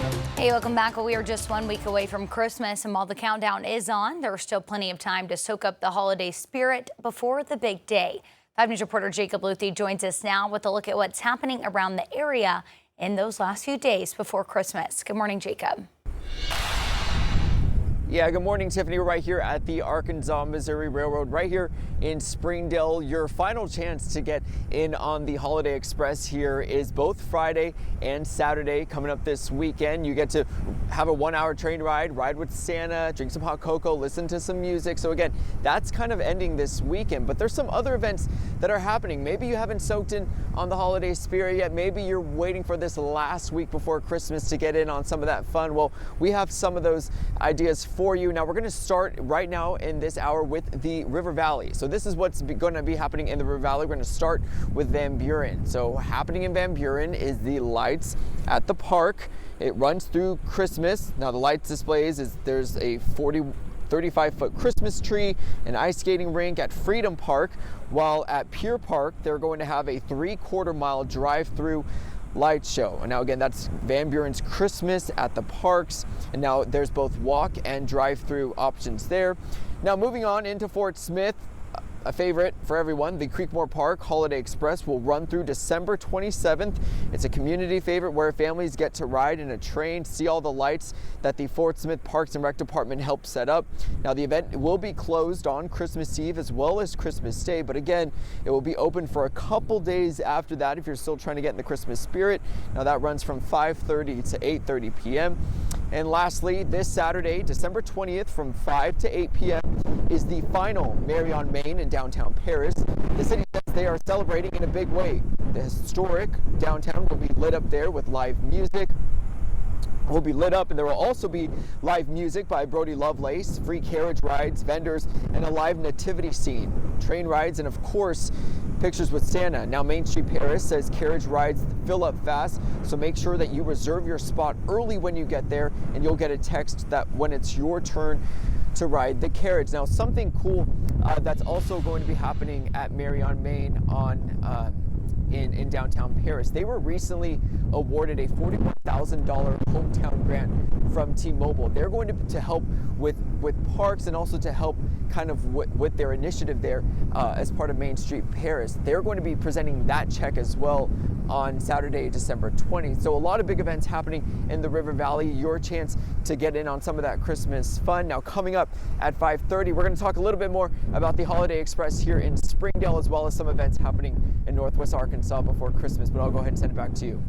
Hey, welcome back. Well, we are just 1 week away from Christmas, and while the countdown is on, there's still plenty of time to soak up the holiday spirit before the big day. 5 News reporter Jacob Luthi joins us now with a look at what's happening around the area in those last few days before Christmas. Good morning, Jacob. Yeah, good morning, Tiffany. We're right here at the Arkansas-Missouri Railroad, right here in Springdale. Your final chance to get in on the Holiday Express here is both Friday and Saturday coming up this weekend. You get to have a 1-hour train ride with Santa, drink some hot cocoa, listen to some music. So again, that's kind of ending this weekend, but there's some other events that are happening. Maybe you haven't soaked in on the holiday spirit yet. Maybe you're waiting for this last week before Christmas to get in on some of that fun. Well, we have some of those ideas for you. Now we're going to start right now in this hour with the River Valley. So this is what's going to be happening in the River Valley. We're going to start with Van Buren. So happening in Van Buren is the lights at the park. It runs through Christmas. Now the lights displays is there's a 35-foot Christmas tree, an ice skating rink at Freedom Park, while at Pier Park they're going to have a 3/4-mile drive-through light show. And now again, that's Van Buren's Christmas at the parks, and now there's both walk and drive-through options there. Now moving on into Fort Smith, a favorite for everyone, the Creekmore Park Holiday Express will run through December 27th. It's a community favorite where families get to ride in a train, see all the lights that the Fort Smith Parks and Rec Department helped set up. Now the event will be closed on Christmas Eve as well as Christmas Day, but again, it will be open for a couple days after that if you're still trying to get in the Christmas spirit. Now that runs from 5:30 to 8:30 p.m. And lastly, this Saturday, December 20th from 5 to 8 p.m. is the final Merry on Main in downtown Paris. The city says they are celebrating in a big way. The historic downtown will be lit up there with live music. Will be lit up, and there will also be live music by Brody Lovelace, free carriage rides, vendors, and a live nativity scene, train rides, and of course, pictures with Santa. Now, Main Street Paris says carriage rides fill up fast, so make sure that you reserve your spot early when you get there, and you'll get a text that when it's your turn to ride the carriage. Now, something cool that's also going to be happening at Merry on Main in downtown Paris. They were recently awarded a $41,000 hometown grant from T-Mobile. They're going to help with parks and also to help kind of with their initiative there as part of Main Street Paris. They're going to be presenting that check as well on Saturday, December 20th. So a lot of big events happening in the River Valley. Your chance to get in on some of that Christmas fun. Now coming up at 5:30, we're going to talk a little bit more about the Holiday Express here in Springdale as well as some events happening in Northwest Arkansas before Christmas, but I'll go ahead and send it back to you.